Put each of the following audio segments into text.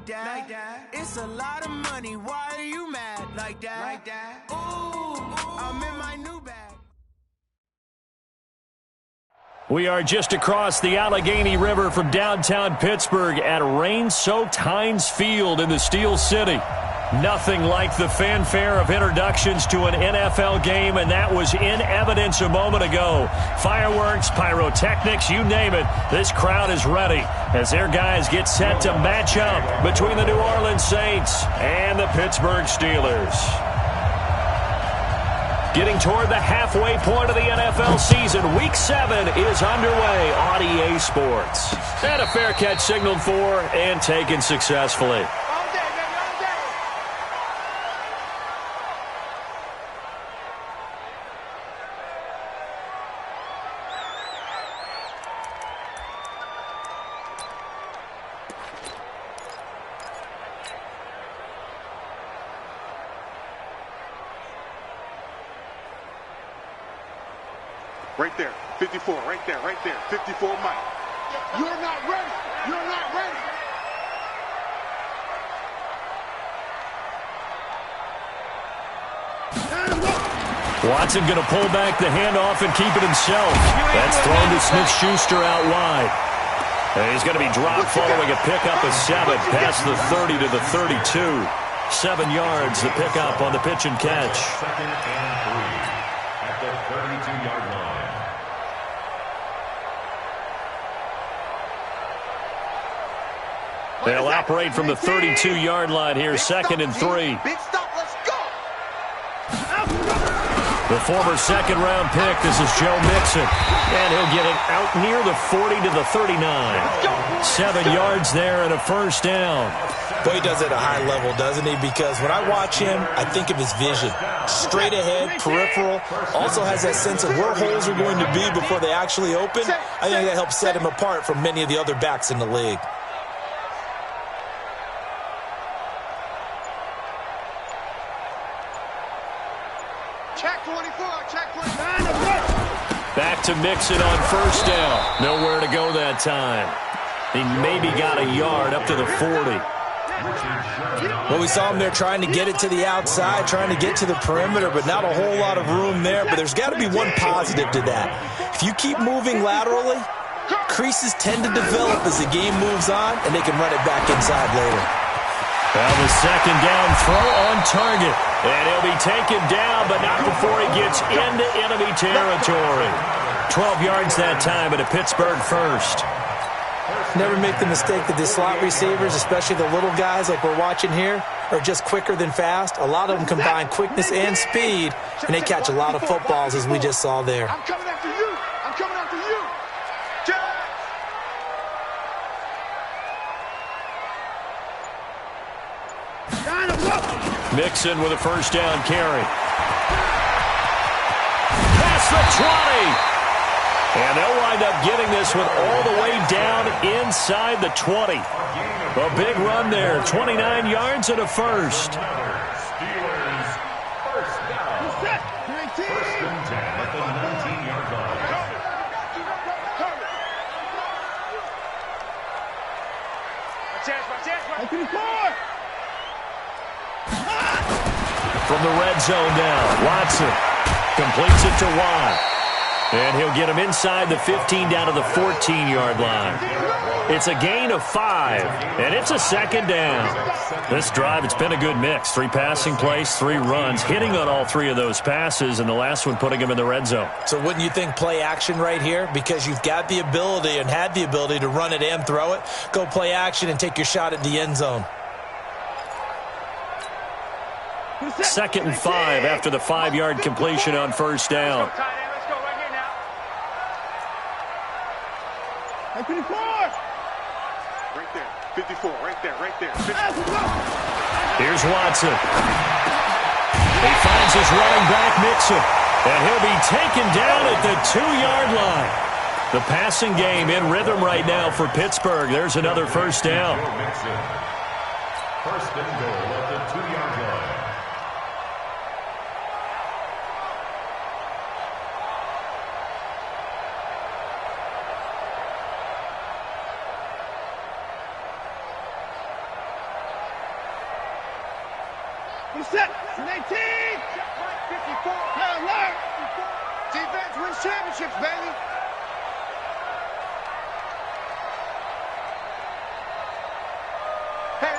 that. It's a lot of money. Why are you mad like that? Ooh, I'm in my new bag. We are just across the Allegheny River from downtown Pittsburgh at rain-soaked Heinz Field in the Steel City. Nothing like the fanfare of introductions to an NFL game, and that was in evidence a moment ago. Fireworks, pyrotechnics, you name it. This crowd is ready as their guys get set to match up between the New Orleans Saints and the Pittsburgh Steelers. Getting toward the halfway point of the NFL season, Week 7 is underway on EA Sports. And a fair catch signaled for and taken successfully. Right there, 54, right there, 54 Mike. You're not ready. Watson going to pull back the handoff and keep it himself. That's thrown to Smith-Schuster out wide. And he's going to be dropped following a pickup of 7 past the 30 to the 32. 7 yards, the pickup on the pitch and catch. Second and 3 at the 32-yard line. They'll operate from the 32-yard line here, 2nd and 3. Big stop, let's go. The former second-round pick, this is Joe Mixon. And he'll get it out near the 40 to the 39. 7 yards there and a first down. Boy, he does it at a high level, doesn't he? Because when I watch him, I think of his vision. Straight ahead, peripheral. Also has that sense of where holes are going to be before they actually open. I think that helps set him apart from many of the other backs in the league. Check 24, check 24. Back to Mixon on first down. Nowhere to go that time. He maybe got a yard up to the 40. Well, we saw him there trying to get it to the outside, trying to get to the perimeter, but not a whole lot of room there. But there's got to be one positive to that. If you keep moving laterally, creases tend to develop as the game moves on, and they can run it back inside later. Well, the second down throw on target. And he'll be taken down, but not before he gets into enemy territory. 12 yards that time at a Pittsburgh first. Never make the mistake that the slot receivers, especially the little guys like we're watching here, are just quicker than fast. A lot of them combine quickness and speed, and they catch a lot of footballs, as we just saw there. I'm coming after you. I'm coming after you. Check. Mixon with a first down carry. Past the 20. And they'll wind up getting this one all the way down inside the 20. A big run there. 29 yards and a first. Steelers first down. First and 10 at the 19-yard line. From the red zone now, Watson completes it to Watt. And he'll get him inside the 15 down to the 14-yard line. It's a gain of 5, and it's a second down. This drive, it's been a good mix. 3 passing plays, 3 runs, hitting on all 3 of those passes, and the last one putting him in the red zone. So wouldn't you think play action right here? Because you've got the ability and had the ability to run it and throw it. Go play action and take your shot at the end zone. 2nd and 5 after the 5-yard completion on first down. Right there, 54, right there, 54. Here's Watson. He finds his running back, Mixon. And he'll be taken down at the 2-yard line. The passing game in rhythm right now for Pittsburgh. There's another first down. First and goal at the 2-yard line. Set. 18. Right, 54. Alert. Defense wins championships, baby. Hey,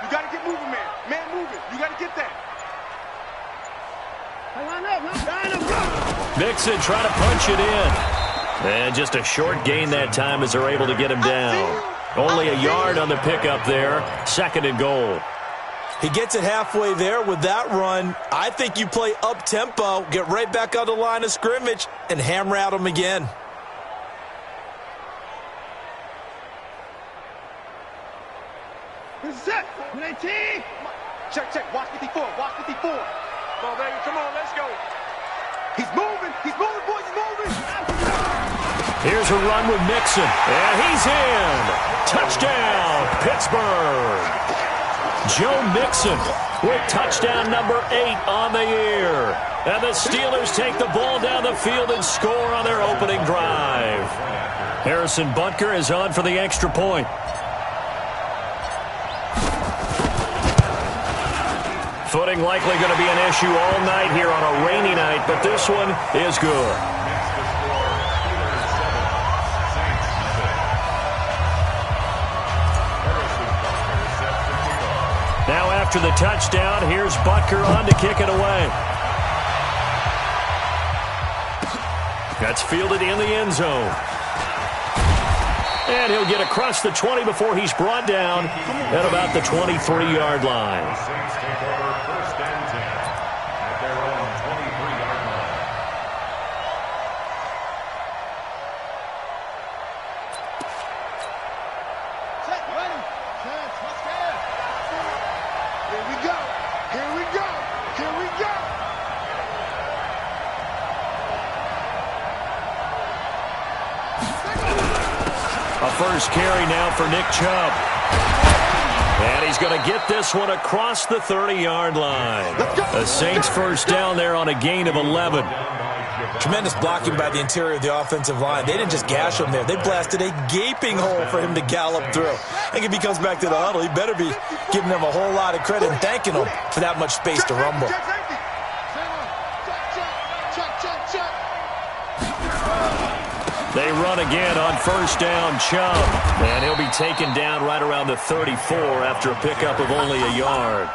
you got to get moving, man. Man moving. You got to get that. Line up. Mixon trying to punch it in. And just a short gain that time as they're able to get him down. Only a yard on the pickup there. 2nd and goal. He gets it halfway there with that run. I think you play up-tempo, get right back on the line of scrimmage, and hammer at him again. Set. 18. Check. Watch 54. Watch 54. Come on, baby. Come on, let's go. He's moving. He's moving, boys. He's moving. Here's a run with Mixon. And he's in. Touchdown, Pittsburgh. Joe Mixon with touchdown number 8 on the year. And the Steelers take the ball down the field and score on their opening drive. Harrison Butker is on for the extra point. Footing likely going to be an issue all night here on a rainy night, but this one is good. Now after the touchdown, here's Butker on to kick it away. That's fielded in the end zone. And he'll get across the 20 before he's brought down at about the 23-yard line. First carry now for Nick Chubb. And he's going to get this one across the 30-yard line. The Saints first down there on a gain of 11. Tremendous blocking by the interior of the offensive line. They didn't just gash him there. They blasted a gaping hole for him to gallop through. I think if he comes back to the huddle, he better be giving them a whole lot of credit and thanking them for that much space to rumble. They run again on first down, Chubb. And he'll be taken down right around the 34 after a pickup of only a yard.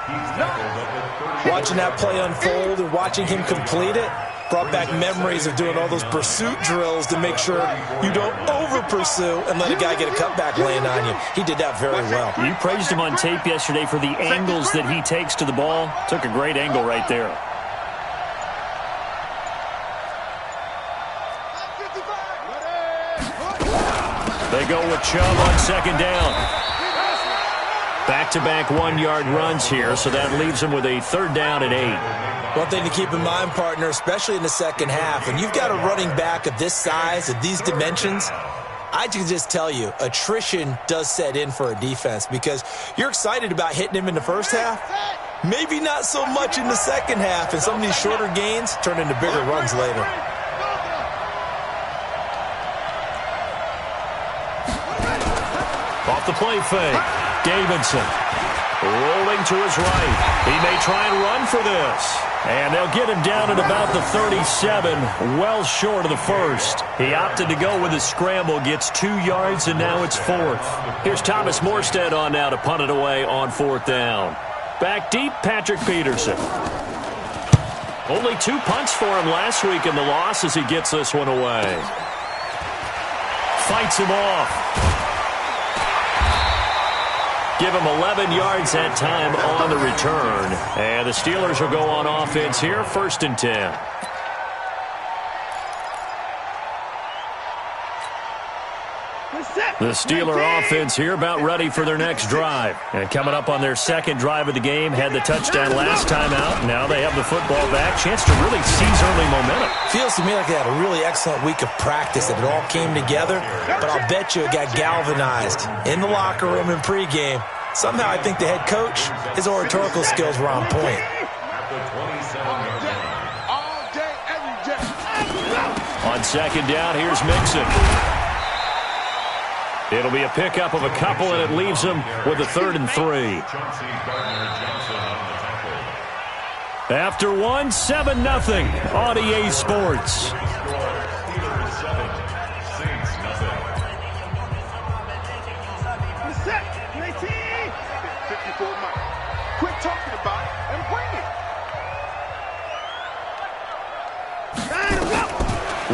Watching that play unfold and watching him complete it brought back memories of doing all those pursuit drills to make sure you don't over-pursue and let a guy get a cutback laying on you. He did that very well. You praised him on tape yesterday for the angles that he takes to the ball. Took a great angle right there. They go with Chubb on second down. Back-to-back 1-yard runs here, so that leaves him with a third down and 8. One thing to keep in mind, partner, especially in the second half, and you've got a running back of this size, of these dimensions, I can just tell you, attrition does set in for a defense because you're excited about hitting him in the first half, maybe not so much in the second half, and some of these shorter gains turn into bigger runs later. Off the play fake, Davidson rolling to his right. He may try and run for this. And they'll get him down at about the 37, well short of the first. He opted to go with a scramble, gets 2 yards, and now it's 4th. Here's Thomas Morstead on now to punt it away on 4th down. Back deep, Patrick Peterson. Only 2 punts for him last week in the loss as he gets this one away. Fights him off. Give him 11 yards that time on the return. And the Steelers will go on offense here, 1st and 10. The Steeler offense here about ready for their next drive. And coming up on their second drive of the game, had the touchdown last time out. Now they have the football back. Chance to really seize early momentum. Feels to me like they had a really excellent week of practice, that it all came together. But I'll bet you it got galvanized in the locker room in pregame. Somehow I think the head coach, his oratorical skills were on point. On second down, here's Mixon. It'll be a pickup of a couple, and it leaves him with a 3rd and 3. After one, 7-0 on EA Sports. Steelers 7, Saints nothing. Set. 54 Mike. Quit talking about it and bring it.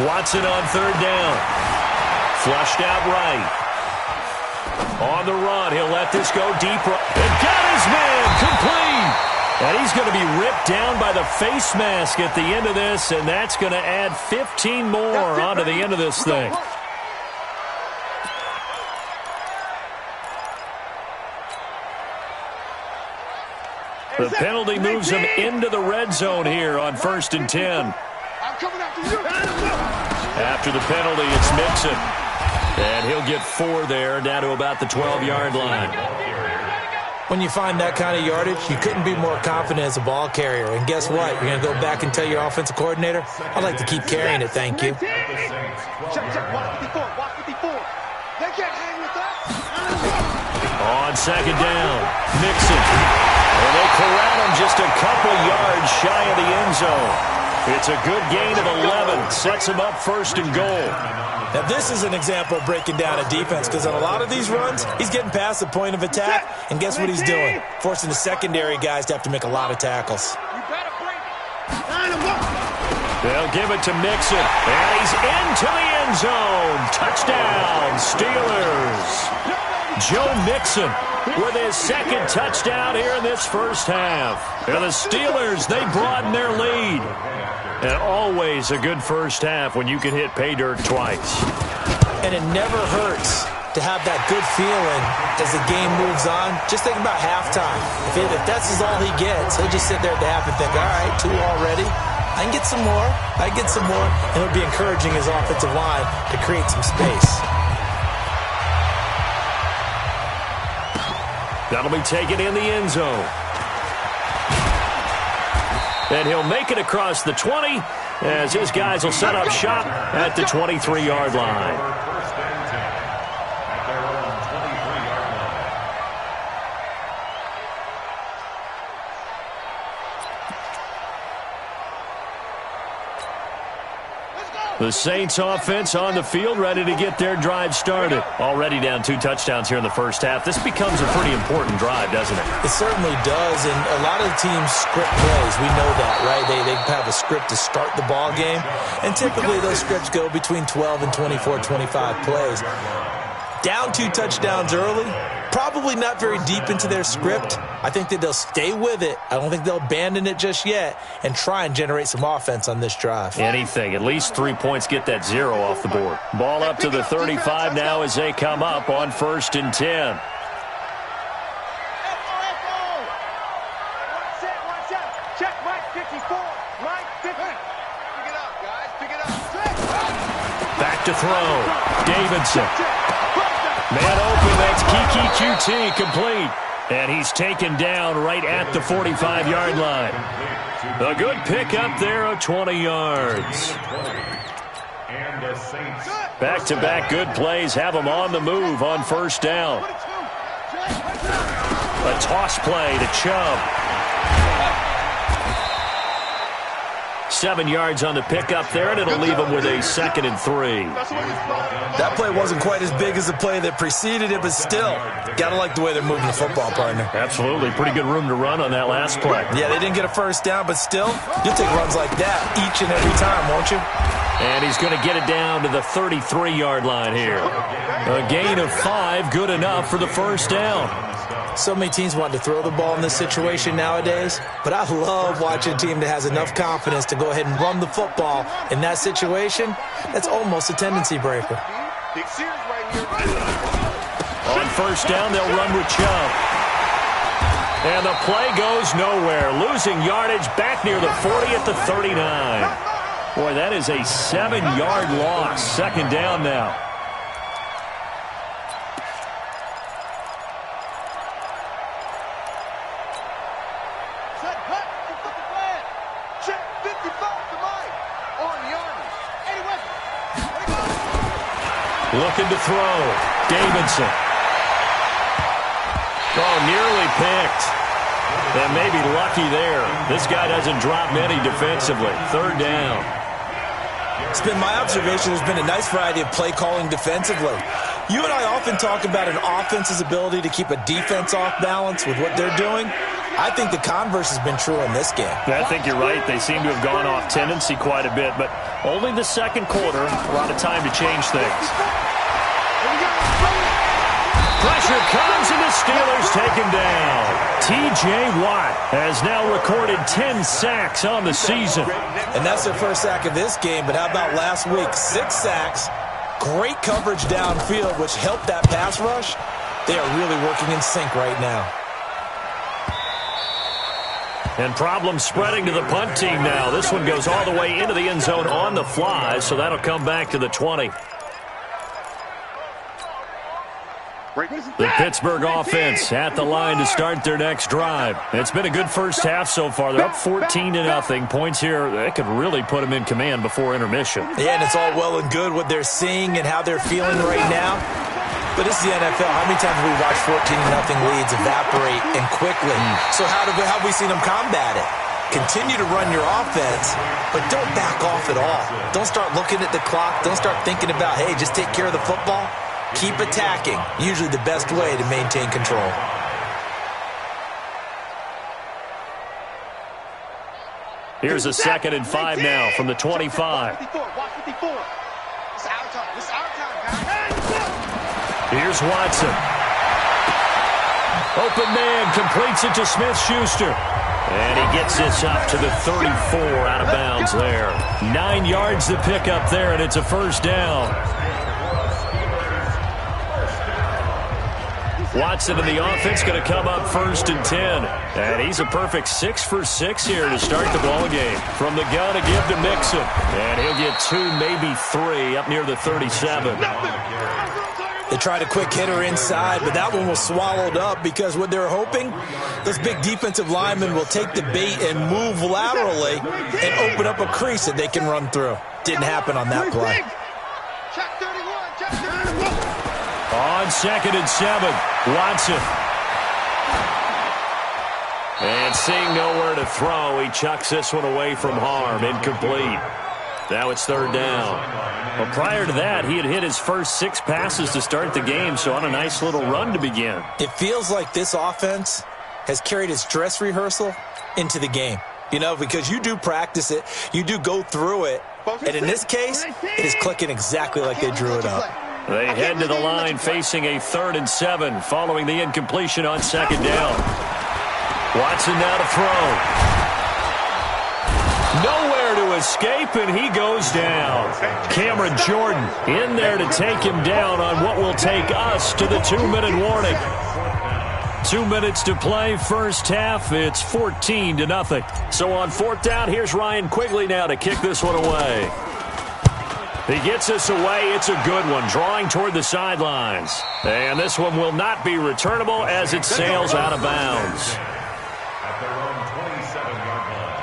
Watson on third down. Flushed out right. On the run, he'll let this go deep. And got his man complete. And he's going to be ripped down by the face mask at the end of this, and that's going to add 15 more onto the end of this thing. The penalty moves him into the red zone here on 1st and 10. After the penalty, it's Mixon. And he'll get 4 there, down to about the 12-yard line. When you find that kind of yardage, you couldn't be more confident as a ball carrier. And guess what? You're going to go back and tell your offensive coordinator, I'd like to keep carrying it, thank you. Check, watch 54, watch 54. They can't hang with us. On second down, Mixon. And they corral him just a couple yards shy of the end zone. It's a good gain of 11. Sets him up 1st and goal. Now, this is an example of breaking down a defense, because on a lot of these runs, he's getting past the point of attack, and guess what he's doing? Forcing the secondary guys to have to make a lot of tackles. You better bring it. They'll give it to Mixon, and he's into the end zone. Touchdown, Steelers. Joe Mixon with his second touchdown here in this first half. And the Steelers, they broaden their lead. And always a good first half when you can hit pay dirt twice. And it never hurts to have that good feeling as the game moves on. Just think about halftime. If that's all he gets, he'll just sit there at the half and think, all right, 2 already. I can get some more. I can get some more. And he'll be encouraging his offensive line to create some space. That'll be taken in the end zone. And he'll make it across the 20 as his guys will set up shop at the 23-yard line. First and 10 at their own 23-yard line. The Saints offense on the field, ready to get their drive started. Already down 2 touchdowns here in the first half. This becomes a pretty important drive, doesn't it? It certainly does, and a lot of the teams script plays. We know that, right? They have a script to start the ball game, and typically those scripts go between 12 and 24, 25 plays. Down 2 touchdowns early, probably not very deep into their script. I think that they'll stay with it. I don't think they'll abandon it just yet and try and generate some offense on this drive. Anything. At least 3 points, get that 0 off the board. Ball up to the 35 now as they come up on 1st and 10. Check Mike 54. Mike 50. Pick it up, guys. Pick it up. Back to throw. Davidson. Man open, that's Kiki QT complete. And he's taken down right at the 45-yard line. A good pickup there of 20 yards. Back-to-back good plays have them on the move on 1st down. A toss play to Chubb. 7 yards on the pickup there, and it'll leave them with a 2nd and 3. That play wasn't quite as big as the play that preceded it, but still, gotta like the way they're moving the football, partner. Absolutely. Pretty good room to run on that last play. Yeah, they didn't get a 1st down, but still, you'll take runs like that each and every time, won't you? And he's going to get it down to the 33-yard line here. A gain of 5, good enough for the 1st down. So many teams want to throw the ball in this situation nowadays, but I love watching a team that has enough confidence to go ahead and run the football in that situation. That's almost a tendency breaker. On 1st down, they'll run with Chubb. And the play goes nowhere. Losing yardage back near the 40 at the 39. Boy, that is a 7-yard loss. 2nd down now. Looking to throw. Davidson. Oh, nearly picked. And maybe lucky there. This guy doesn't drop many defensively. Third down. It's been my observation there's been a nice variety of play calling defensively. You and I often talk about an offense's ability to keep a defense off balance with what they're doing. I think the converse has been true in this game. I think you're right. They seem to have gone off tendency quite a bit, but only the second quarter, a lot of time to change things. Pressure comes, and the Steelers take him down. T.J. Watt has now recorded 10 sacks on the season. And that's their first sack of this game, but how about last week? 6 sacks, great coverage downfield, which helped that pass rush. They are really working in sync right now. And problems spreading to the punt team now. This one goes all the way into the end zone on the fly, so that'll come back to the 20. The Pittsburgh offense at the line to start their next drive. It's been a good first half so far. They're up 14-0. Points here, they could really put them in command before intermission. Yeah, and it's all well and good what they're seeing and how they're feeling right now. But this is the NFL. How many times have we watched 14-0 leads evaporate and quickly? So how have we seen them combat it? Continue to run your offense, but don't back off at all. Don't start looking at the clock. Don't start thinking about, hey, just take care of the football. Keep attacking. Usually the best way to maintain control. Here's a 2nd and 5 now from the 25. Here's Watson. Open man, completes it to Smith-Schuster. And he gets this up to the 34 out of bounds there. 9 yards to pick up there, and it's a first down. Watson in the offense going to come up 1st and 10. And he's a perfect 6 for 6 here to start the ball game. From the gun to give to Mixon. And he'll get 2, maybe 3 up near the 37. They tried a quick hitter inside, but that one was swallowed up because what they're hoping, those big defensive linemen will take the bait and move laterally and open up a crease that they can run through. Didn't happen on that play. On 2nd and 7, Watson. And seeing nowhere to throw, he chucks this one away from harm. Incomplete. Now it's 3rd down. Well, prior to that, he had hit his first 6 passes to start the game, so on a nice little run to begin. It feels like this offense has carried its dress rehearsal into the game. You know, because you do practice it, you do go through it, and in this case, it is clicking exactly like they drew it up. They head to the line facing a 3rd and 7 following the incompletion on 2nd down. Watson now to throw. Nowhere to escape, and he goes down. Cameron Jordan in there to take him down on what will take us to the 2-minute warning. 2 minutes to play, first half. It's 14-0. So on 4th down, here's Ryan Quigley now to kick this one away. He gets us away. It's a good one, drawing toward the sidelines. And this one will not be returnable as it sails out of bounds. At their own 27-yard line.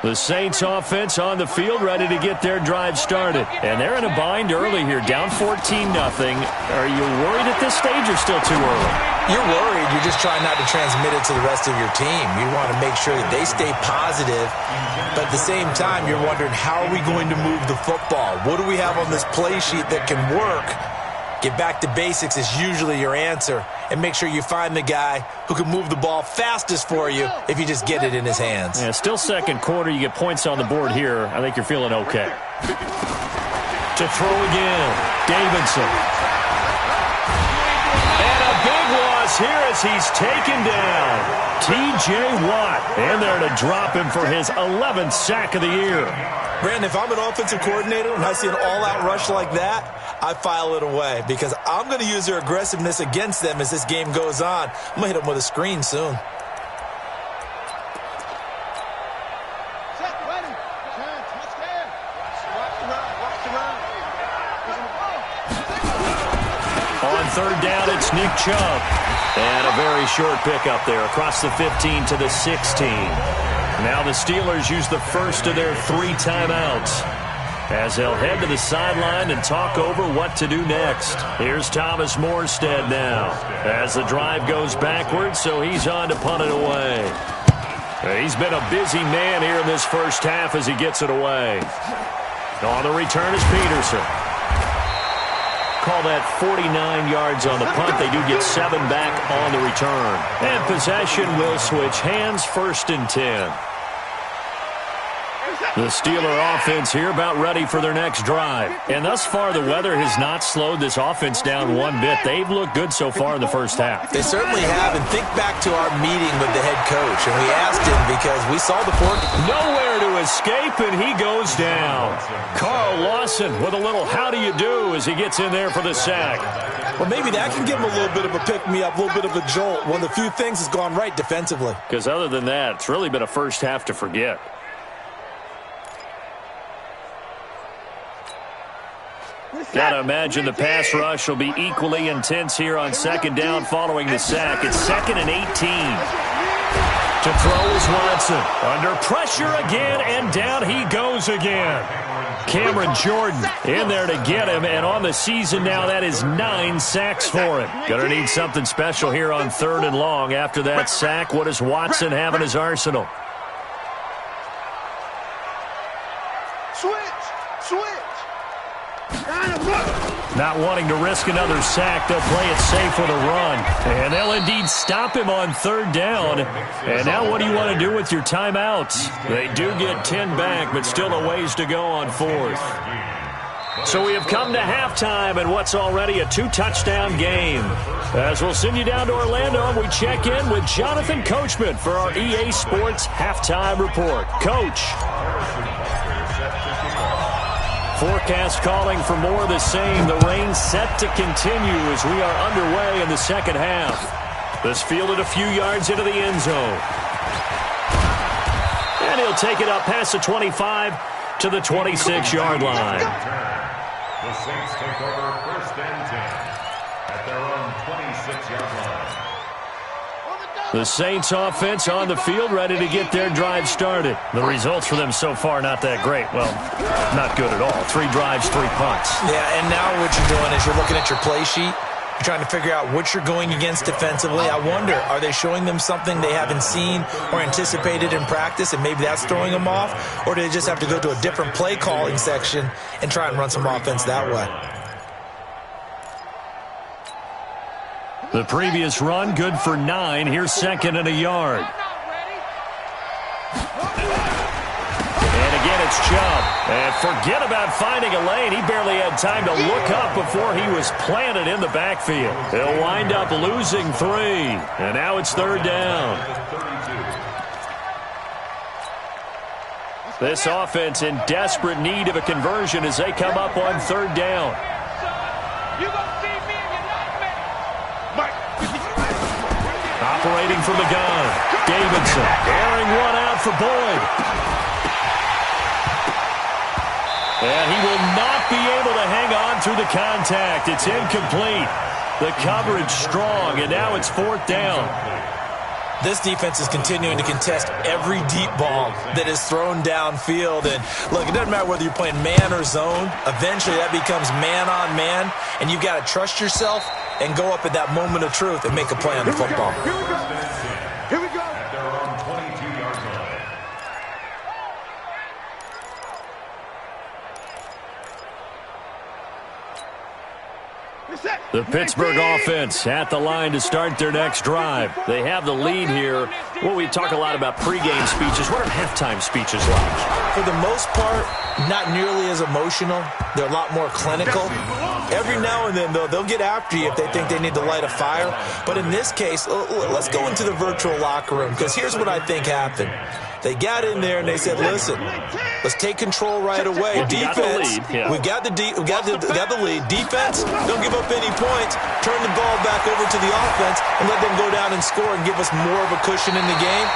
The Saints offense on the field ready to get their drive started. And they're in a bind early here, down 14-0. Are you worried at this stage or still too early? You're worried. You're just trying not to transmit it to the rest of your team. You want to make sure that they stay positive. But at the same time, you're wondering, how are we going to move the football? What do we have on this play sheet that can work? Get back to basics is usually your answer. And make sure you find the guy who can move the ball fastest for you if you just get it in his hands. Yeah, still second quarter. You get points on the board here. I think you're feeling okay. To throw again, Davidson. And a big loss here as he's taken down. T.J. Watt in there to drop him for his 11th sack of the year. Brandon, if I'm an offensive coordinator and I see an all-out rush like that, I file it away because I'm going to use their aggressiveness against them as this game goes on. I'm going to hit them with a screen soon. On 3rd down, it's Nick Chubb. And a very short pickup there across the 15 to the 16. Now the Steelers use the first of their 3 timeouts as they'll head to the sideline and talk over what to do next. Here's Thomas Morstead now as the drive goes backwards, so he's on to punt it away. He's been a busy man here in this first half as he gets it away. On the return is Peterson. Call that 49 yards on the punt. They do get 7 back on the return. And possession will switch hands, 1st and 10. The Steeler offense here about ready for their next drive. And thus far, the weather has not slowed this offense down one bit. They've looked good so far in the first half. They certainly have. And think back to our meeting with the head coach. And we asked him because we saw the port. Nowhere to escape, and he goes down. Carl Lawson with a little how do you do as he gets in there for the sack. Well, maybe that can give him a little bit of a pick-me-up, a little bit of a jolt. One of the few things has gone right defensively. Because other than that, it's really been a first half to forget. Got to imagine the pass rush will be equally intense here on 2nd down following the sack. It's 2nd and 18. To throw is Watson. Under pressure again, and down he goes again. Cameron Jordan in there to get him, and on the season now, that is 9 sacks for him. Going to need something special here on 3rd and long. After that sack, what does Watson have in his arsenal? Not wanting to risk another sack, they'll play it safe with a run. And they'll indeed stop him on 3rd down. And now what do you want to do with your timeouts? They do get 10 back, but still a ways to go on 4th. So we have come to halftime in what's already a 2-touchdown game. As we'll send you down to Orlando, and we check in with Jonathan Coachman for our EA Sports Halftime Report. Coach. Forecast calling for more of the same. The rain set to continue as we are underway in the second half. This fielded a few yards into the end zone. And he'll take it up past the 25 to the 26-yard line. The Saints take over 1st and 10 at their own 26-yard line. The Saints offense on the field, ready to get their drive started. The results for them so far, not that great. Well, not good at all. 3 drives, 3 punts. Yeah, and now what you're doing is you're looking at your play sheet. You're trying to figure out what you're going against defensively. I wonder, are they showing them something they haven't seen or anticipated in practice, and maybe that's throwing them off? Or do they just have to go to a different play calling section and try and run some offense that way? The previous run, good for 9. Here's 2nd and a yard. And again, it's Chubb. And forget about finding a lane. He barely had time to look up before he was planted in the backfield. He'll wind up losing 3. And now it's 3rd down. This offense in desperate need of a conversion as they come up on 3rd down. Operating from the gun, Davidson airing one out for Boyd. And he will not be able to hang on through the contact. It's incomplete. The coverage strong, and now it's 4th down. This defense is continuing to contest every deep ball that is thrown downfield. And look, it doesn't matter whether you're playing man or zone. Eventually, that becomes man on man, and you've got to trust yourself and go up at that moment of truth and make a play on the football. Here we go. Here we go. At their own 22-yard line. The Pittsburgh offense at the line to start their next drive. They have the lead here. Well, we talk a lot about pregame speeches. What are halftime speeches like? For the most part, not nearly as emotional. They're a lot more clinical. Every now and then, though, they'll get after you if they think they need to light a fire. But in this case, let's go into the virtual locker room, because here's what I think happened. They got in there and they said, listen, let's take control right away. Defense, we got the lead. Defense, don't give up any points. Turn the ball back over to the offense and let them go down and score and give us more of a cushion in the game.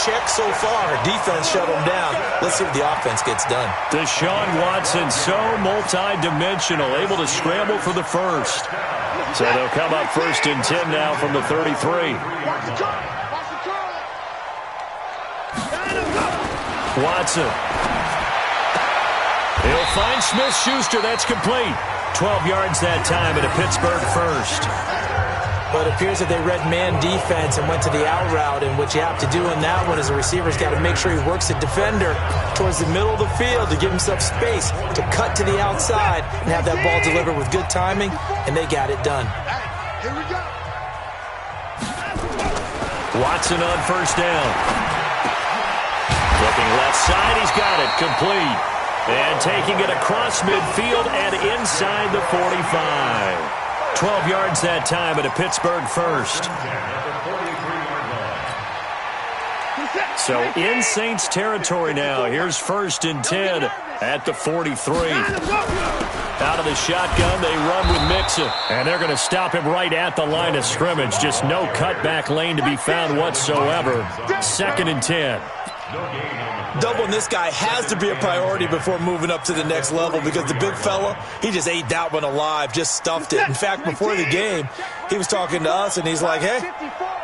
Check so far. Defense shut them down. Let's see what the offense gets done. Deshaun Watson, so multi-dimensional, able to scramble for the first. So they'll come up 1st and 10 now from the 33. Watson. He'll find Smith-Schuster. That's complete. 12 yards that time at a Pittsburgh first. But it appears that they read man defense and went to the out route, and what you have to do in that one is the receiver's got to make sure he works the defender towards the middle of the field to give himself space to cut to the outside and have that ball delivered with good timing, and they got it done. Here we go. Watson on first down. Looking left side, he's got it, complete. And taking it across midfield and inside the 45. 12 yards that time at a Pittsburgh first. So in Saints territory now. Here's 1st and 10 at the 43. Out of the shotgun, they run with Mixon. And they're going to stop him right at the line of scrimmage. Just no cutback lane to be found whatsoever. 2nd and 10. Doubling this guy has to be a priority before moving up to the next level because the big fella, he just ate that one alive, just stuffed it. In fact, before the game, he was talking to us, and he's like, hey,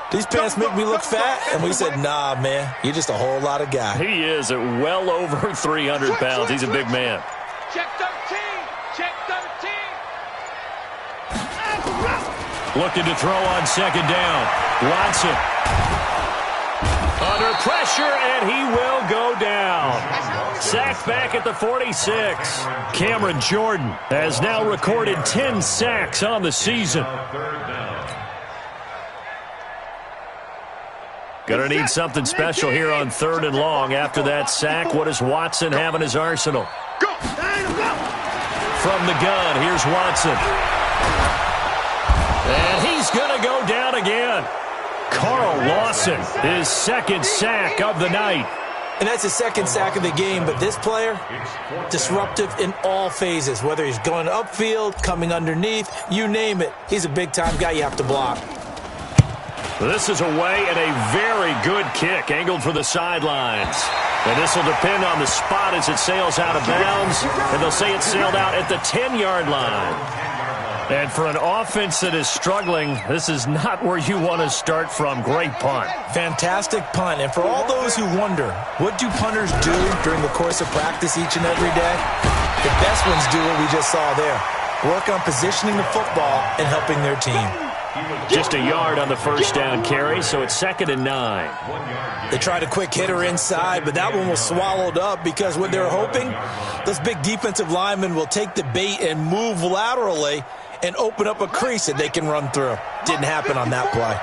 these pants make me look fat? And we said, nah, man, you're just a whole lot of guy. He is at well over 300 pounds. He's a big man. Check 13. Check 13. Looking to throw on 2nd down. Watson. Under pressure, and he will go down. Sacked back at the 46. Cameron Jordan has now recorded 10 sacks on the season. Gonna need something special here on 3rd and long. After that sack, what does Watson have in his arsenal? From the gun, here's Watson. And he's gonna go down again. Carl Lawson, his 2nd sack of the night. And that's his 2nd sack of the game, but this player, disruptive in all phases, whether he's going upfield, coming underneath, you name it. He's a big-time guy you have to block. This is away and a very good kick, angled for the sidelines. And this will depend on the spot as it sails out of bounds, and they'll say it sailed out at the 10-yard line. And for an offense that is struggling, this is not where you want to start from. Great punt. Fantastic punt. And for all those who wonder, what do punters do during the course of practice each and every day? The best ones do what we just saw there. Work on positioning the football and helping their team. Just a yard on the first down carry, so it's 2nd and 9. They tried a quick hitter inside, but that one was swallowed up because what they're hoping, those big defensive linemen will take the bait and move laterally and open up a crease that they can run through. Didn't happen on that play.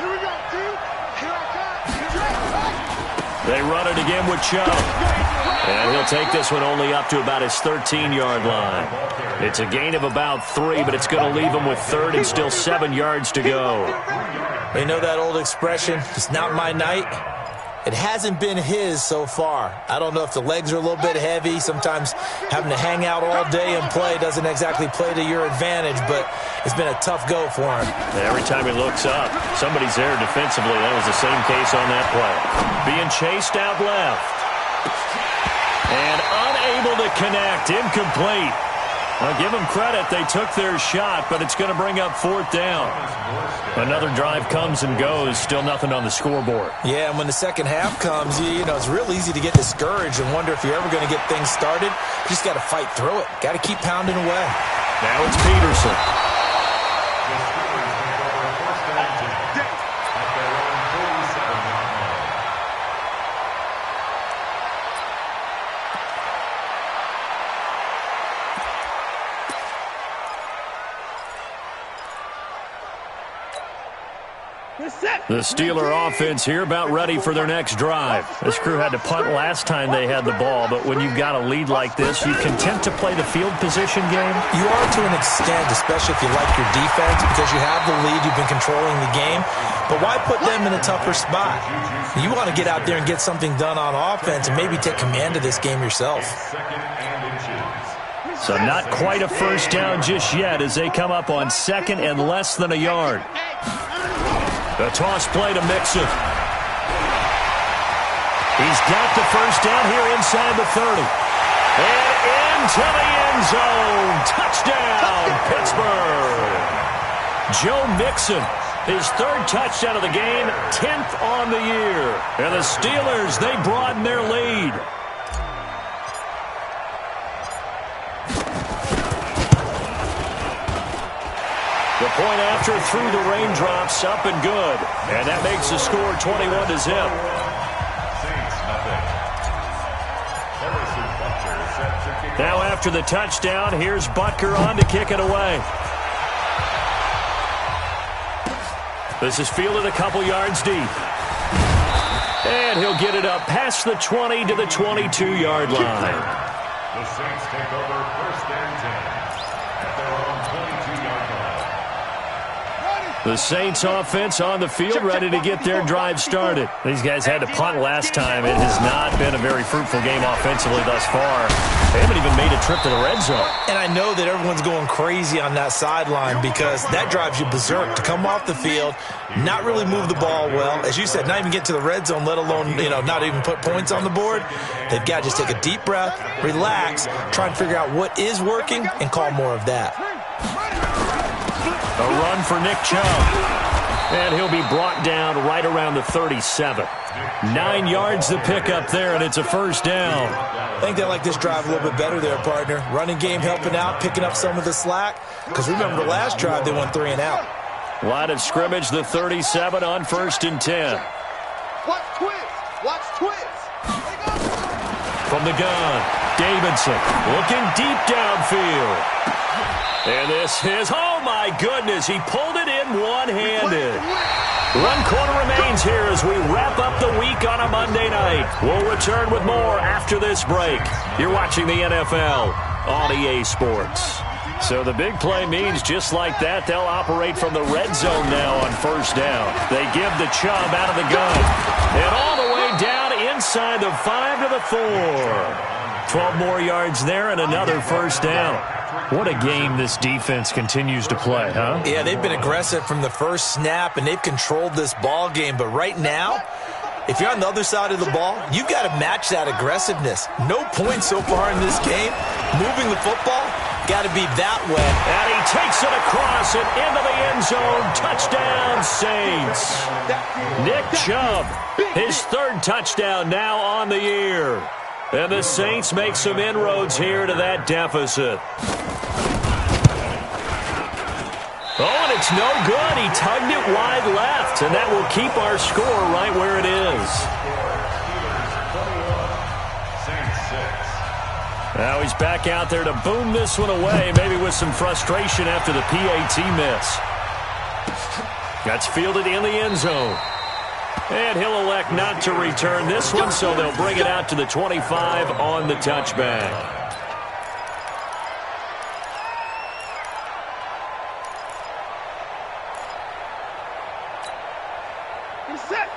Here we go, team. Here I come. They run it again with Chubb. And he'll take this one only up to about his 13-yard line. It's a gain of about 3, but it's going to leave him with 3rd and still 7 yards to go. You know that old expression, it's not my night? It hasn't been his so far. I don't know if the legs are a little bit heavy. Sometimes having to hang out all day and play doesn't exactly play to your advantage, but it's been a tough go for him. Every time he looks up, somebody's there defensively. That was the same case on that play. Being chased out left. And unable to connect. Incomplete. I'll give them credit. They took their shot, but it's going to bring up 4th down. Another drive comes and goes. Still nothing on the scoreboard. Yeah, and when the second half comes, you know, it's real easy to get discouraged and wonder if you're ever going to get things started. You just got to fight through it. Got to keep pounding away. Now it's Peterson. The Steeler offense here about ready for their next drive. This crew had to punt last time they had the ball, but when you've got a lead like this, you content to play the field position game? You are to an extent, especially if you like your defense, because you have the lead, you've been controlling the game. But why put them in a tougher spot? You want to get out there and get something done on offense and maybe take command of this game yourself. So not quite a first down just yet as they come up on 2nd and less than a yard. The toss play to Mixon. He's got the first down here inside the 30. And into the end zone. Touchdown, Pittsburgh. Joe Mixon His third touchdown of the game, 10th on the year. And the Steelers, they broaden their lead. The point after through the raindrops, up and good. And that makes the score 21-0. Now after the touchdown, here's Butker on to kick it away. This is fielded a couple yards deep. And he'll get it up past the 20 to the 22-yard line. The Saints take over 1st and 10 at their own 22-yard line. The Saints offense on the field, ready to get their drive started. These guys had to punt last time. It has not been a very fruitful game offensively thus far. They haven't even made a trip to the red zone. And I know that everyone's going crazy on that sideline because that drives you berserk to come off the field, not really move the ball well. As you said, not even get to the red zone, let alone, not even put points on the board. They've got to just take a deep breath, relax, try and figure out what is working, and call more of that. A run for Nick Chubb. And he'll be brought down right around the 37. 9 yards to pick up there, and it's a first down. I think they like this drive a little bit better there, partner. Running game helping out, picking up some of the slack. Because remember the last drive, they went 3 and out. Line of scrimmage, the 37 on 1st and 10. Watch twist. Watch twist. From the gun, Davidson looking deep downfield. And this is, oh my goodness, he pulled it in one-handed. 1 quarter remains here as we wrap up the week on a Monday night. We'll return with more after this break. You're watching the NFL on EA Sports. So the big play means just like that, they'll operate from the red zone now on first down. They give the Chubb out of the gun. And all the way down inside the 5 to the 4. 12 more yards there and another first down. What a game this defense continues to play, huh? Yeah, they've been aggressive from the first snap, and they've controlled this ball game. But right now, if you're on the other side of the ball, you've got to match that aggressiveness. No points so far in this game. Moving the football, got to be that way. And he takes it across and into the end zone. Touchdown, Saints. Nick Chubb, his 3rd touchdown now on the year. And the Saints make some inroads here to that deficit. Oh, and it's no good. He tugged it wide left, and that will keep our score right where it is. Now he's back out there to boom this one away, maybe with some frustration after the PAT miss. That's fielded in the end zone. And he'll elect not to return this one, so they'll bring it out to the 25 on the touchback.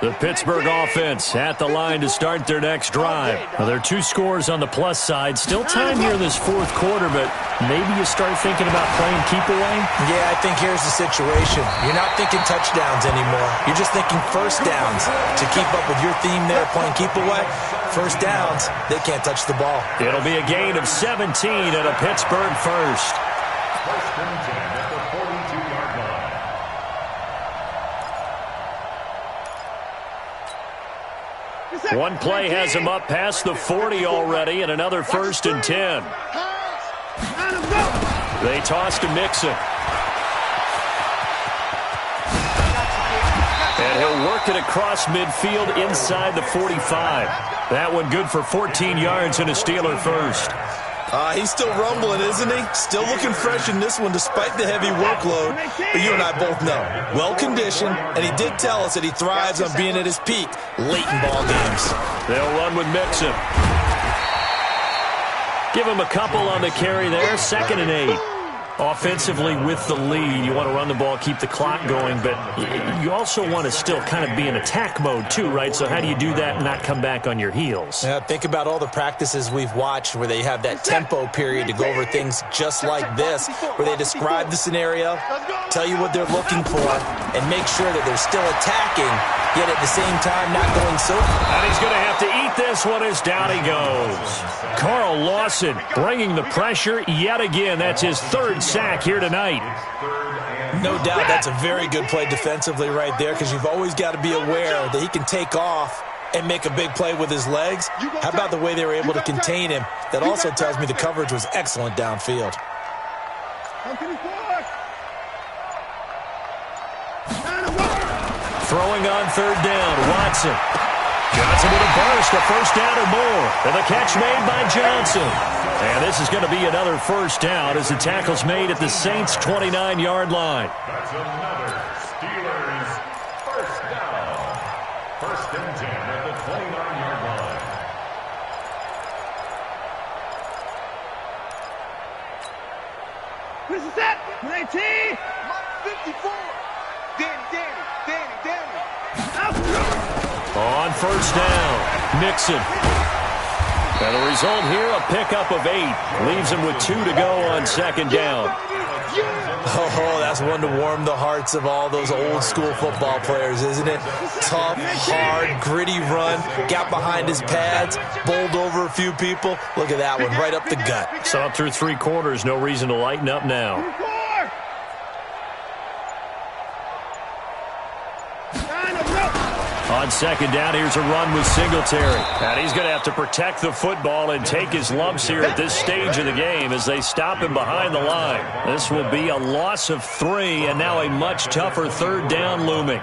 The Pittsburgh offense at the line to start their next drive. Now, there are 2 scores on the plus side. Still time here in this 4th quarter, but maybe you start thinking about playing keep away? Yeah, I think here's the situation. You're not thinking touchdowns anymore. You're just thinking first downs. To keep up with your theme there, playing keep away, first downs, they can't touch the ball. It'll be a gain of 17 at a Pittsburgh first. 1st and 10 at the 42-yard line. One play has him up past the 40 already, and another 1st and 10. They toss to Mixon. And he'll work it across midfield inside the 45. That one good for 14 yards and a Steeler first. He's still rumbling, isn't he? Still looking fresh in this one despite the heavy workload. But you and I both know, well-conditioned, and he did tell us that he thrives on being at his peak late in ball games. They'll run with Mixon. Give him a couple on the carry there, 2nd and 8. Offensively with the lead, you want to run the ball, keep the clock going, but you also want to still kind of be in attack mode too, right? So how do you do that and not come back on your heels? Yeah, think about all the practices we've watched where they have that tempo period to go over things just like this, where they describe the scenario, tell you what they're looking for, and make sure that they're still attacking, yet at the same time not going so. And he's going to have to eat this one as down he goes. Carl Lawson bringing the pressure yet again. That's his 3rd sack here tonight. No doubt that's a very good play defensively right there, because you've always got to be aware that he can take off and make a big play with his legs. How about the way they were able to contain him? That also tells me the coverage was excellent downfield. Throwing on third down, Watson. Johnson with a burst, a first down or more. And the catch made by Johnson. And this is going to be another first down as the tackle's made at the Saints' 29-yard line. That's another Steelers first down. First and 10 at the 29-yard line. This is it. 19. 54. Danny. On first down, Mixon. And the result here, a pickup of 8. Leaves him with 2 to go on second down. Oh, that's one to warm the hearts of all those old school football players, isn't it? Tough, hard, gritty run, got behind his pads, bowled over a few people. Look at that one, right up the gut. So up through 3 quarters, no reason to lighten up now. On second down, here's a run with Singletary. And he's going to have to protect the football and take his lumps here at this stage of the game as they stop him behind the line. This will be a loss of 3, and now a much tougher third down looming.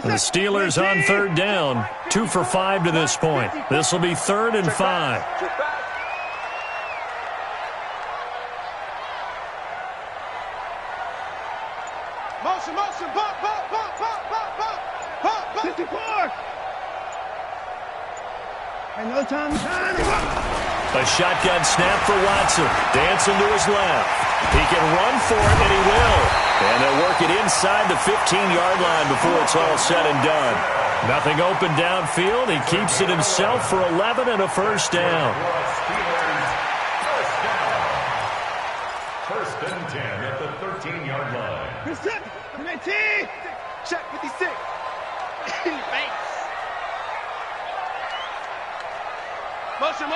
The Steelers on third down, 2 for 5 to this point. This will be 3rd and 5. Motion, pop. 54. And no time. A shotgun snap for Watson. Dancing to his left. He can run for it, and he will. And they'll work it inside the 15-yard line before it's all said and done. Nothing open downfield. He keeps it himself for 11 and a first down. First and 10 at the 13-yard line. Reset. 19. Check 56. Motion.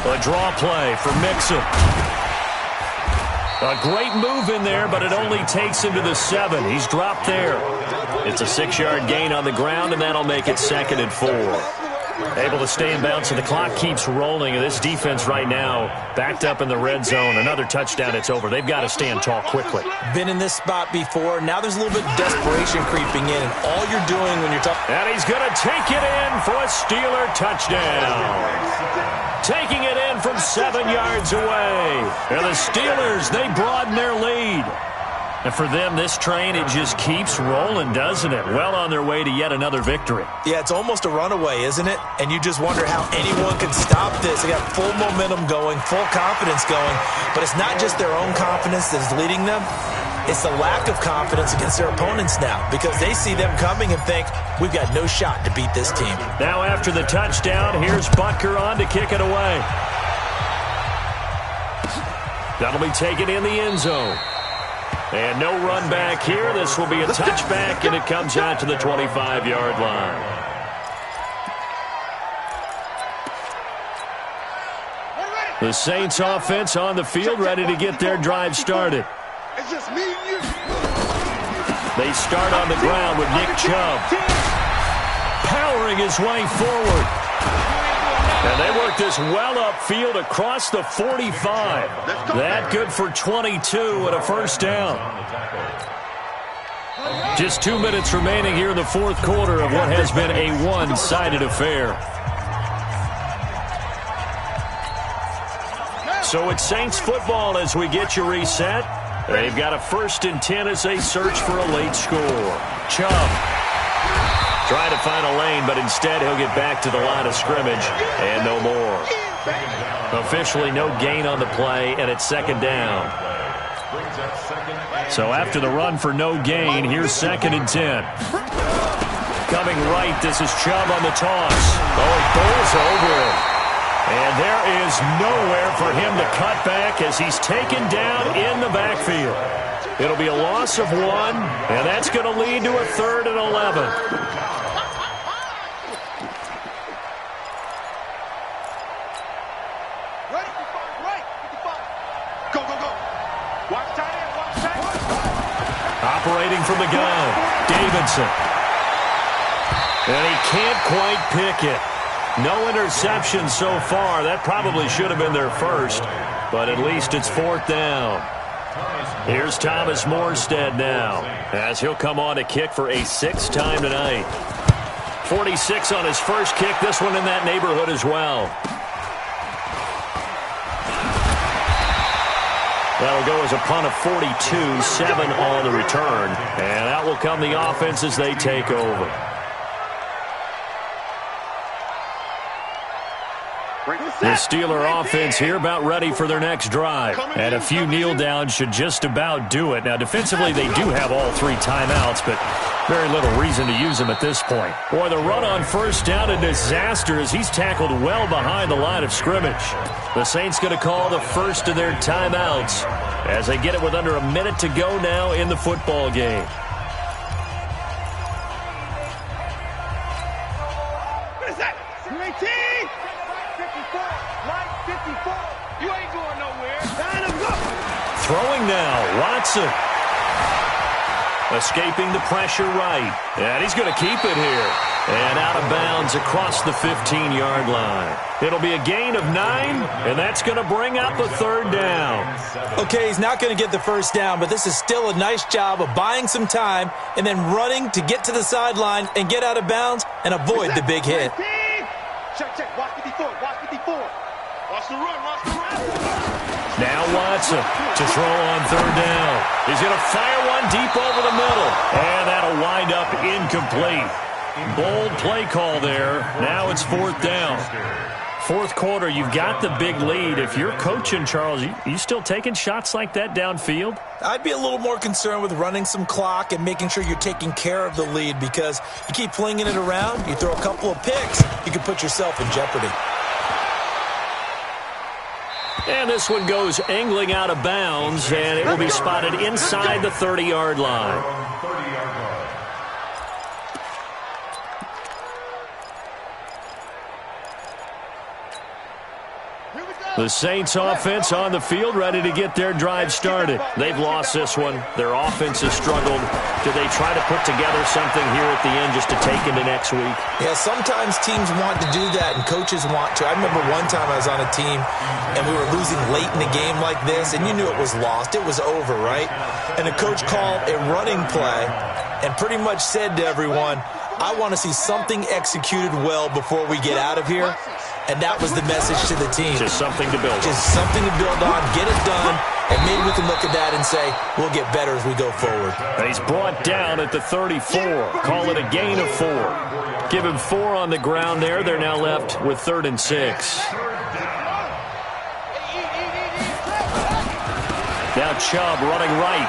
A draw play for Mixon. A great move in there, but it only takes him to the 7. He's dropped there. It's a 6-yard gain on the ground, and that'll make it 2nd and 4. Able to stay in bounds, and the clock keeps rolling. And this defense right now backed up in the red zone. Another touchdown, it's over. They've got to stand tall quickly. Been in this spot before. Now there's a little bit of desperation creeping in. And all you're doing when you're tough. And he's going to take it in for a Steeler touchdown. Taking it in from 7 yards away. And the Steelers, they broaden their lead. And for them, this train, it just keeps rolling, doesn't it? Well on their way to yet another victory. Yeah, it's almost a runaway, isn't it? And you just wonder how anyone can stop this. They got full momentum going, full confidence going. But it's not just their own confidence that is leading them. It's the lack of confidence against their opponents now, because they see them coming and think, we've got no shot to beat this team. Now after the touchdown, here's Butker on to kick it away. That'll be taken in the end zone. And no run back here. This will be a touchback, and it comes out to the 25-yard line. The Saints offense on the field, ready to get their drive started. It's just me and you. They start on the ground with Nick Chubb powering his way forward. And they work this well upfield across the 45. That good for 22 and a first down. Just 2 minutes remaining here in the fourth quarter of what has been a one-sided affair. So it's Saints football as we get you reset. They've got a 1st and 10 as they search for a late score. Chubb trying to find a lane, but instead he'll get back to the line of scrimmage and no more. Officially no gain on the play, and it's 2nd down. So after the run for no gain, here's 2nd and 10. Coming right, this is Chubb on the toss. Oh, he bowls over it. And there is nowhere for him to cut back as he's taken down in the backfield. It'll be a loss of 1, and that's going to lead to a 3rd and 11. Watch tight end. Watch tight end. Operating from the gun, Davidson. And he can't quite pick it. No interception so far. That probably should have been their first, but at least it's 4th down. Here's Thomas Morstead now, as he'll come on to kick for a 6th time tonight. 46 on his first kick, this one in that neighborhood as well. That'll go as a punt of 42, 7 on the return. And out will come the offense as they take over. The Steeler offense here about ready for their next drive. And a few kneel downs should just about do it. Now, defensively, they do have all 3 timeouts, but very little reason to use them at this point. Boy, the run on first down, a disaster as he's tackled well behind the line of scrimmage. The Saints going to call the first of their timeouts as they get it with under a minute to go now in the football game. What is that? 18! Line 54. You ain't going nowhere. Line him up. Throwing now, Watson. Escaping the pressure right. And he's going to keep it here. And out of bounds across the 15-yard line. It'll be a gain of 9, and that's going to bring up a 3rd down. Okay, he's not going to get the first down, but this is still a nice job of buying some time and then running to get to the sideline and get out of bounds and avoid the big hit. Check, check. Watch 54. Watch 54. Watch the run. Watch the run. Now Watson to throw on 3rd down. He's going to fire one deep over the middle. And that'll wind up incomplete. Bold play call there. Now it's 4th down. 4th quarter, you've got the big lead. If you're coaching, Charles, you still taking shots like that downfield? I'd be a little more concerned with running some clock and making sure you're taking care of the lead, because you keep flinging it around, you throw a couple of picks, you can put yourself in jeopardy. And this one goes angling out of bounds, and it will be spotted inside the 30-yard line. The Saints offense on the field, ready to get their drive started. They've lost this one. Their offense has struggled. Do they try to put together something here at the end just to take into next week? Yeah, sometimes teams want to do that and coaches want to. I remember one time I was on a team and we were losing late in a game like this, and you knew it was lost. It was over, right? And the coach called a running play and pretty much said to everyone, I want to see something executed well before we get out of here. And that was the message to the team. Just something to build on. Just something to build on, get it done, and maybe we can look at that and say, we'll get better as we go forward. And he's brought down at the 34. Call it a gain of 4. Give him 4 on the ground there. They're now left with 3rd and 6. Now Chubb running right.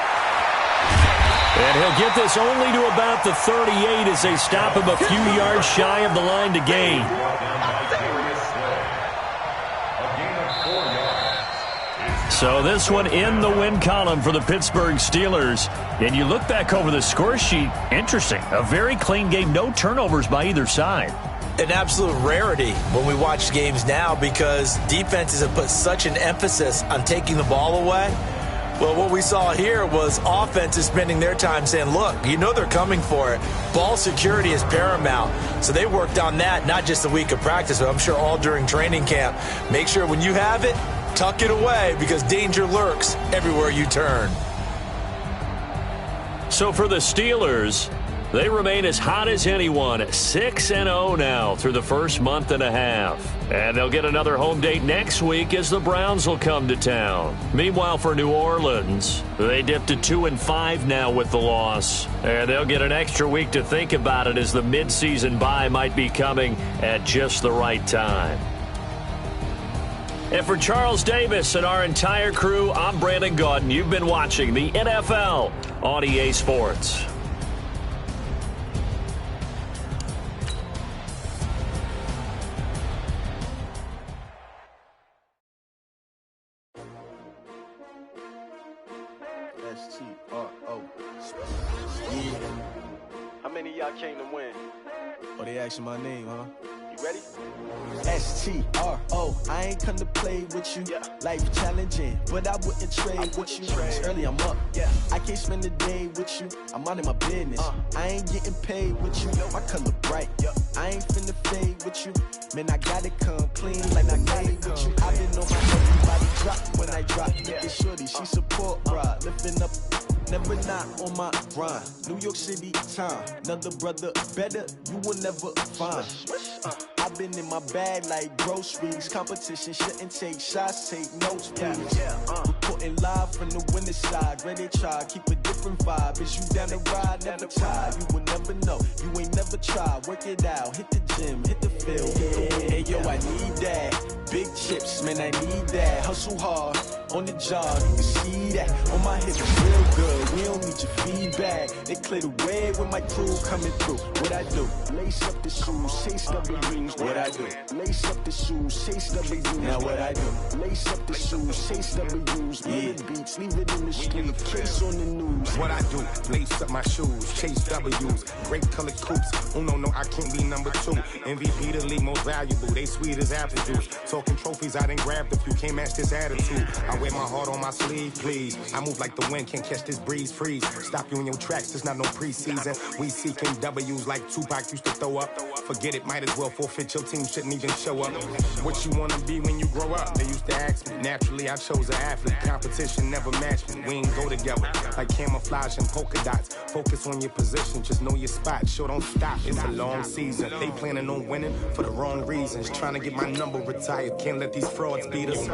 And he'll get this only to about the 38 as they stop him a few yards shy of the line to gain. So this one in the win column for the Pittsburgh Steelers. And you look back over the score sheet, interesting. A very clean game, no turnovers by either side. An absolute rarity when we watch games now, because defenses have put such an emphasis on taking the ball away. Well, what we saw here was offenses spending their time saying, look, you know they're coming for it. Ball security is paramount. So they worked on that, not just a week of practice, but I'm sure all during training camp. Make sure when you have it, tuck it away, because danger lurks everywhere you turn. So for the Steelers, they remain as hot as anyone, 6-0 now through the first month and a half. And they'll get another home date next week as the Browns will come to town. Meanwhile, for New Orleans, they dipped to 2-5 now with the loss. And they'll get an extra week to think about it, as the midseason bye might be coming at just the right time. And for Charles Davis and our entire crew, I'm Brandon Gaudin. You've been watching the NFL on EA Sports. S-T-R-O. Yeah. How many of y'all came to win? Oh, they asking my name, huh? You ready? S-T-R-O, I ain't come to play with you. Life challenging, but I wouldn't trade with you. It's early, I'm up. I can't spend the day with you. I'm out of my business. I ain't getting paid with you. My color bright. I ain't finna fade with you. Man, I gotta come clean like I got it with you. I been on my everybody drop when I drop. Look at shorty, she support ride. Lifting up, never not on my grind. New York City time, another brother better you will never find. I've been in my bag like groceries. Competition shouldn't take shots, take notes, please. Reporting live from the winning side. Ready to try, keep a different vibe. Is you down the ride, never tired. You will never know, you ain't never tried. Work it out, hit the gym, hit the field. Hey yo, I need that. Big chips, man, I need that. Hustle hard, on the job, you can see that. On my hips, real good, we don't need your feedback. They clear the way with my crew coming through. What I do? Lace up the shoes, chase W's. What I do? Lace up the shoes, chase W's. Now what I do? Lace up the shoes, chase W's. Big beats, leave it in the street, case on the news. What I do? Lace up my shoes, chase W's. Great colored coops. Oh no, I can't be number 2. MVP the league most valuable. They sweet as apple juice. Talking trophies, I done grabbed a few. Can't match this attitude. I wear my heart on my sleeve, please. I move like the wind, can't catch this breeze, freeze. Stop you in your tracks, there's not no preseason. We seeking W's like Tupac used to throw up. Forget it, might as well forfeit, your team shouldn't even show up. What you wanna be when you grow up? They used to ask me. Naturally, I chose an athlete. Competition never matched me. We ain't go together like camouflage and polka dots. Focus on your position, just know your spot. Sure, don't stop, it's a long season. They planning on winning for the wrong reasons. Trying to get my number retired, can't let these frauds beat us.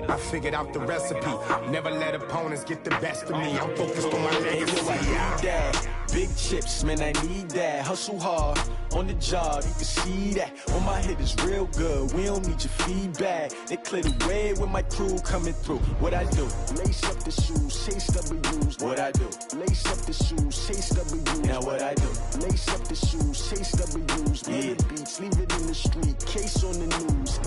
I figured out the recipe. Never let opponents get the best of me. I'm focused on my legacy. I need that. Big chips, man, I need that. Hustle hard, on the job, you can see that. On my head is real good, we don't need your feedback. They clear the way with my crew coming through. What I do? Lace up the shoes, chase W's. What I do? Lace up the shoes, chase W's. Now what I do? Lace up the shoes, chase W's. Big beats, leave it in the street, case on the news.